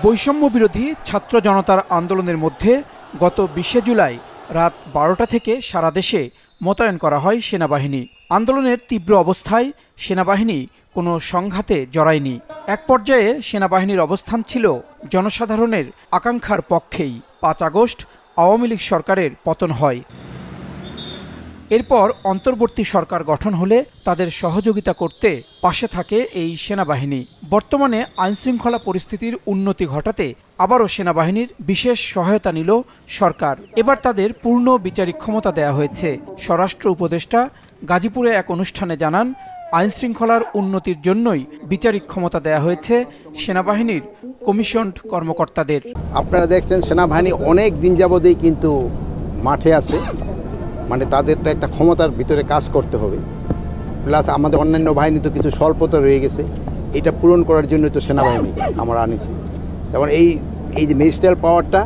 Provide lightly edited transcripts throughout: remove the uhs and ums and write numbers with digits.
বৈষম্য বিরোধী ছাত্র জনতার আন্দোলনের মধ্যে গত 20শে জুলাই রাত 12টা থেকে সারা দেশে মোতায়েন করা হয় সেনাবাহিনী। আন্দোলনের তীব্র অবস্থায় সেনাবাহিনী কোনো সংঘাতে জড়ায়নি। এক পর্যায়ে সেনাবাহিনীর অবস্থান ছিল জনসাধারণের আকাঙ্ক্ষার পক্ষেই। 5 আগস্ট আওয়ামী লীগ সরকারের পতন হয়। এরপর অন্তর্বর্তী সরকার গঠন হলে তাদের সহযোগিতা করতে পাশে থাকে এই সেনাবাহিনী। বর্তমানে আইনশৃঙ্খলা পরিস্থিতির উন্নতি ঘটাতে আবারও সেনাবাহিনীর বিশেষ সহায়তা নিল সরকার। এবার তাদের পূর্ণ বিচারিক ক্ষমতা দেয়া হয়েছে। স্বরাষ্ট্র উপদেষ্টা গাজীপুরে এক অনুষ্ঠানে জানান, আইনশৃঙ্খলার উন্নতির জন্যই বিচারিক ক্ষমতা দেয়া হয়েছে সেনাবাহিনীর কমিশনড কর্মকর্তাদের। আপনারা দেখছেন সেনাবাহিনী অনেক দিন যাবতেই কিন্তু মাঠে আছে, মানে তাদের তো একটা ক্ষমতার ভিতরে কাজ করতে হবে। প্লাস আমাদের অন্যান্য বাহিনী তো কিছু স্বল্পতা রয়ে গেছে, এটা পূরণ করার জন্য তো সেনাবাহিনী আমরা আনিছি। যেমন এই যে ম্যাজিস্ট্রেট পাওয়ারটা,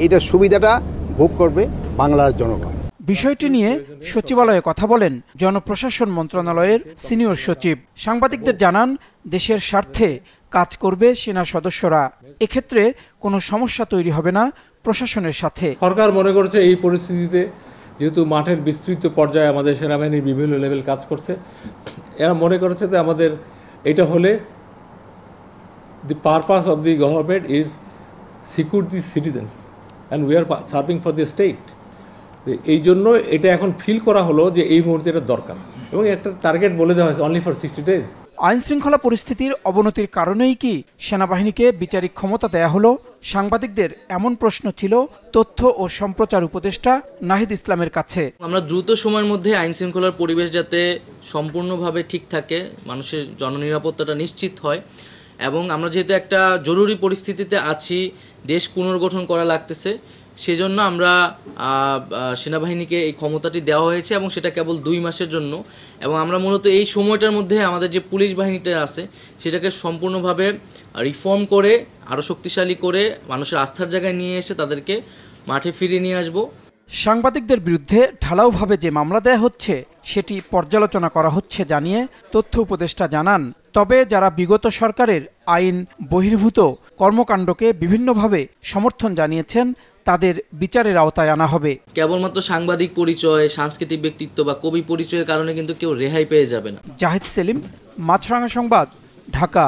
এইটার সুবিধাটা ভোগ করবে বাংলার জনগণ। বিষয়টি নিয়ে সচিবালয়ে কথা বলেন জনপ্রশাসন মন্ত্রণালয়ের সিনিয়র সচিব। সাংবাদিকদের জানান, দেশের স্বার্থে কাজ করবে সেনা সদস্যরা। এক্ষেত্রে কোনো সমস্যা তৈরি হবে না প্রশাসনের সাথে। সরকার মনে করছে এই পরিস্থিতিতে যেহেতু মাঠের বিস্তৃত পর্যায়ে আমাদের সেনাবাহিনীর বিভিন্ন লেভেল কাজ করছে, এরা মনে করেছে যে আমাদের এটা হলে the purpose of the government is secure the citizens and we are serving for the state. এই জন্য এটা এখন ফিল করা হলো যে এই মুহূর্তে এটা দরকার, এবং একটা টার্গেট বলে দেওয়া হয়েছে অনলি ফর 60 ডেজ। আইনশৃঙ্খলা পরিস্থিতির অবনতির কারণেই কি সেনাবাহিনীকে বিচারিক ক্ষমতা দেয়া হলো? সাংবাদিকদের এমন প্রশ্ন ছিল তথ্য ও সম্প্রচার উপদেষ্টা নাহিদ ইসলামের কাছে। আমরা দ্রুত সময়ের মধ্যে আইনশৃঙ্খলার পরিবেশ যাতে সম্পূর্ণভাবে ঠিক থাকে, মানুষের জননিরাপত্তাটা নিশ্চিত হয়, এবং আমরা যেহেতু একটা জরুরি পরিস্থিতিতে আছি, দেশ পুনর্গঠন করা লাগতেছে, সেজন্য আমরা সেনাবাহিনীকে এই ক্ষমতাটি দেওয়া হয়েছে, এবং সেটা কেবল 2 মাসের জন্য। এবং আমরা মূলত এই সময়টার মধ্যে আমাদের যে পুলিশ বাহিনীটা আছে সেটাকে সম্পূর্ণভাবে রিফর্ম করে আরও শক্তিশালী করে মানুষের আস্থার জায়গায় নিয়ে এসে তাদেরকে মাঠে ফিরিয়ে নিয়ে আসব। সাংবাদিকদের বিরুদ্ধে ঢালাওভাবে যে মামলা দেয়া হচ্ছে সেটি পর্যালোচনা করা হচ্ছে জানিয়ে তথ্য উপদেষ্টা জানান, তবে যারা বিগত সরকারের আইন বহির্ভূত কর্মকাণ্ডকে বিভিন্নভাবে সমর্থন জানিয়েছেন তাদের বিচারের আওতায় আনা হবে। কেবলমাত্র সাংবাদিক পরিচয়, সাংস্কৃতিক ব্যক্তিত্ব বা কবি পরিচয়ের কারণে কিন্তু কেউ রেহাই পেয়ে যাবে না। জাহিদ সেলিম, মাছরাঙা সংবাদ, ঢাকা।